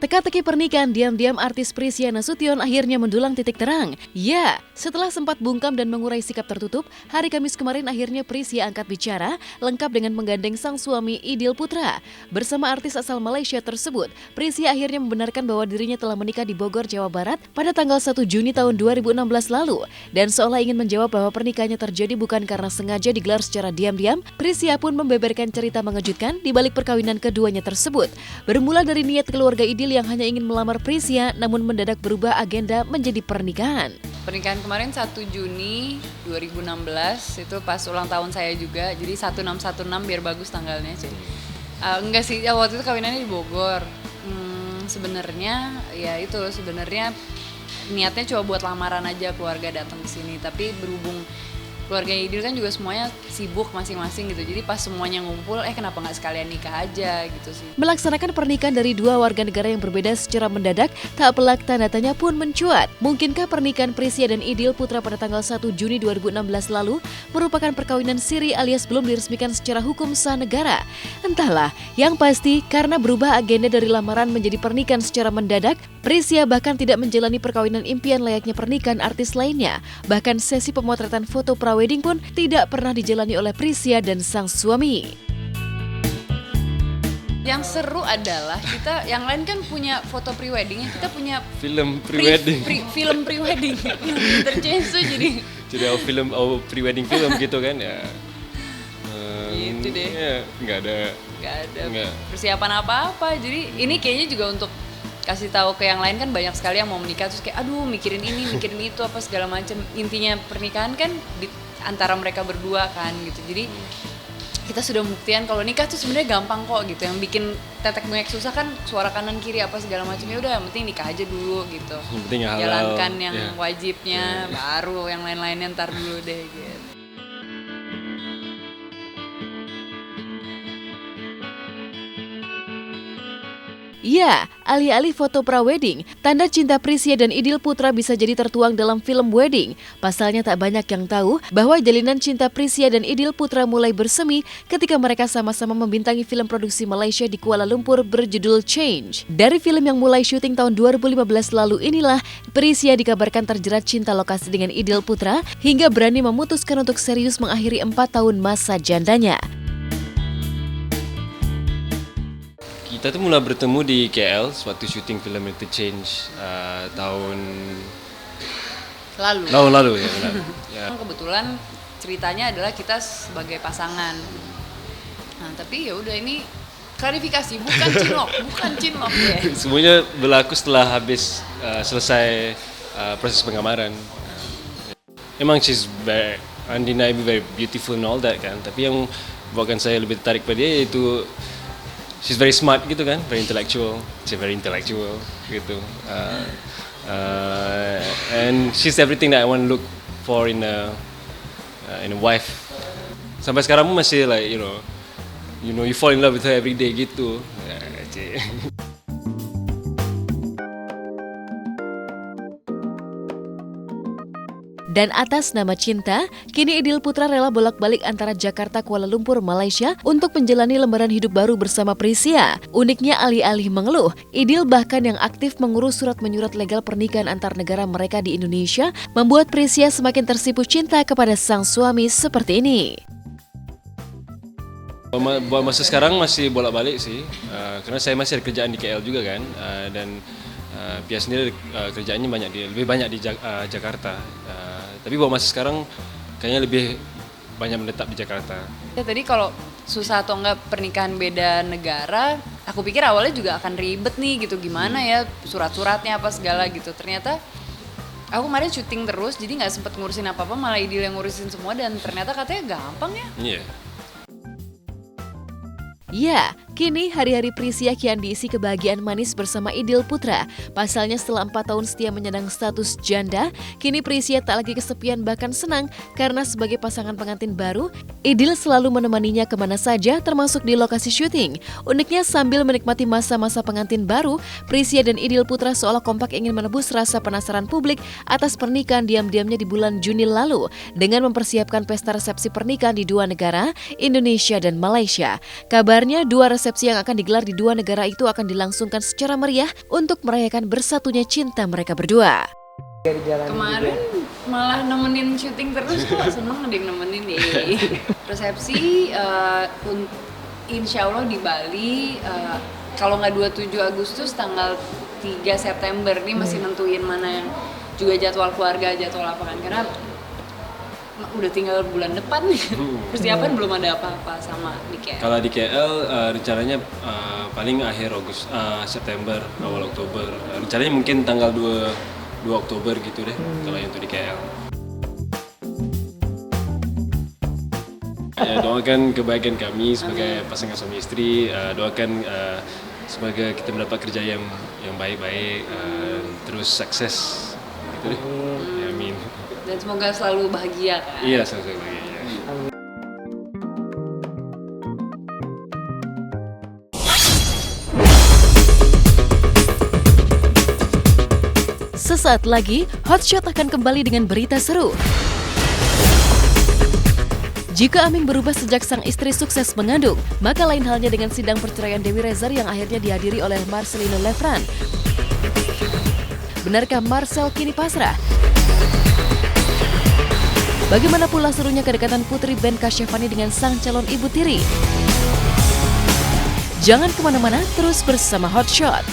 Teka-teki pernikahan diam-diam artis Prisia Nasution akhirnya mendulang titik terang. Ya, setelah sempat bungkam dan mengurai sikap tertutup, hari Kamis kemarin akhirnya Prisia angkat bicara, lengkap dengan menggandeng sang suami Idil Putra. Bersama artis asal Malaysia tersebut, Prisia akhirnya membenarkan bahwa dirinya telah menikah di Bogor, Jawa Barat pada tanggal 1 Juni tahun 2016 lalu. Dan seolah ingin menjawab bahwa pernikahannya terjadi bukan karena sengaja digelar secara diam-diam, Prisia pun membeberkan cerita mengejutkan di balik perkawinan keduanya tersebut. Bermula dari niat keluarga Idil yang hanya ingin melamar Prisia, namun mendadak berubah agenda menjadi pernikahan. Pernikahan kemarin 1 Juni 2016, itu pas ulang tahun saya juga, jadi 1616 biar bagus tanggalnya sih. Enggak sih, waktu itu kawinannya di Bogor. Sebenarnya ya itu sebenarnya niatnya coba buat lamaran aja, keluarga datang ke sini, tapi berhubung keluarga Idil kan juga semuanya sibuk masing-masing gitu. Jadi pas semuanya ngumpul, kenapa nggak sekalian nikah aja gitu sih. Melaksanakan pernikahan dari dua warga negara yang berbeda secara mendadak, tak pelak tanda tanya pun mencuat. Mungkinkah pernikahan Prisia dan Idil Putra pada tanggal 1 Juni 2016 lalu merupakan perkawinan siri alias belum diresmikan secara hukum sah negara? Entahlah, yang pasti karena berubah agenda dari lamaran menjadi pernikahan secara mendadak, Prisia bahkan tidak menjalani perkawinan impian layaknya pernikahan artis lainnya. Bahkan sesi pemotretan foto wedding pun tidak pernah dijalani oleh Prisia dan sang suami. Yang seru adalah kita yang lain kan punya foto pre-weddingnya, kita punya film pre-wedding. Film pre-wedding. Interchange tuh jadi film pre-wedding film gitu kan ya. Gitu deh. Ya, nggak ada persiapan apa-apa. Jadi ini kayaknya juga untuk kasih tahu ke yang lain, kan banyak sekali yang mau menikah terus kayak aduh mikirin ini, mikirin itu apa segala macam. Intinya pernikahan kan di antara mereka berdua kan gitu. Jadi kita sudah membuktikan kalau nikah tuh sebenarnya gampang kok gitu. Yang bikin tetek bengek susah kan suara kanan kiri apa segala macam. Ya udah yang penting nikah aja dulu gitu. Yang penting halal. Jalankan yang wajibnya, baru yang lain-lainnya ntar dulu deh gitu. Ya, alih-alih foto pra-wedding, tanda cinta Prisia dan Idil Putra bisa jadi tertuang dalam film wedding. Pasalnya tak banyak yang tahu bahwa jalinan cinta Prisia dan Idil Putra mulai bersemi ketika mereka sama-sama membintangi film produksi Malaysia di Kuala Lumpur berjudul Change. Dari film yang mulai syuting tahun 2015 lalu inilah, Prisia dikabarkan terjerat cinta lokasi dengan Idil Putra hingga berani memutuskan untuk serius mengakhiri 4 tahun masa jandanya. Kita tuh mulai bertemu di KL sewaktu syuting film itu Change tahun lalu ya. Kebetulan ceritanya adalah kita sebagai pasangan. Nah, tapi ya udah ini klarifikasi, bukan cinlok ya. Semuanya berlaku setelah habis selesai proses pengamaran. Emang she's very undeniably very beautiful and all that kan. Tapi yang buatkan saya lebih tertarik pada dia yaitu she's very smart gitu kan, very intellectual gitu. And she's everything that I want to look for in a wife. Sampai sekarang pun masih like you know you fall in love with her every day gitu. Dan atas nama cinta, kini Idil Putra rela bolak-balik antara Jakarta Kuala Lumpur, Malaysia untuk menjalani lembaran hidup baru bersama Prisia. Uniknya alih-alih mengeluh, Idil bahkan yang aktif mengurus surat menyurat legal pernikahan antar negara mereka di Indonesia, membuat Prisia semakin tersipu cinta kepada sang suami seperti ini. Buat masa sekarang masih bolak-balik sih, karena saya masih ada kerjaan di KL juga kan, dan Pia sendiri kerjaannya lebih banyak di Jakarta. Tapi buat masa sekarang kayaknya lebih banyak menetap di Jakarta. Ya tadi kalau susah atau enggak pernikahan beda negara, aku pikir awalnya juga akan ribet nih gitu, gimana ya surat-suratnya apa segala gitu. Ternyata aku kemarin syuting terus, jadi nggak sempet ngurusin apa-apa, malah Idil yang ngurusin semua dan ternyata katanya gampang ya. Iya. Ya, kini hari-hari Prisia kian diisi kebahagiaan manis bersama Idil Putra. Pasalnya setelah 4 tahun setia menyandang status janda, kini Prisia tak lagi kesepian bahkan senang karena sebagai pasangan pengantin baru, Idil selalu menemaninya kemana saja termasuk di lokasi syuting. Uniknya sambil menikmati masa-masa pengantin baru, Prisia dan Idil Putra seolah kompak ingin menebus rasa penasaran publik atas pernikahan diam-diamnya di bulan Juni lalu dengan mempersiapkan pesta resepsi pernikahan di dua negara, Indonesia dan Malaysia. Kabarnya dua resepsi resepsi yang akan digelar di dua negara itu akan dilangsungkan secara meriah untuk merayakan bersatunya cinta mereka berdua. Kemarin malah nemenin syuting terus kok, seneng ada yang nemenin deh. Resepsi insya Allah di Bali, kalau nggak 27 Agustus tanggal 3 September nih masih nentuin mana yang juga jadwal keluarga, jadwal apa kan, karena udah tinggal bulan depan nih. Persiapan belum ada apa-apa sama di KL. Kalau di KL rencananya paling akhir September, awal Oktober. Rencananya mungkin tanggal 2 Oktober gitu deh kalau yang itu di KL. Ya, doakan kebaikan kami sebagai pasangan suami istri, doakan semoga kita mendapat kerja yang baik-baik, terus sukses gitu deh. Ya, amin. Dan semoga selalu bahagia kan. Iya, selalu bahagia. Sesaat lagi, Hotshot akan kembali dengan berita seru. Jika Aming berubah sejak sang istri sukses mengandung, maka lain halnya dengan sidang perceraian Dewi Rezer yang akhirnya dihadiri oleh Marcelino Lefran. Benarkah Marcel kini pasrah? Bagaimana pula serunya kedekatan Putri Ben Kasyafani dengan sang calon ibu tiri? Jangan kemana-mana, terus bersama Hotshot.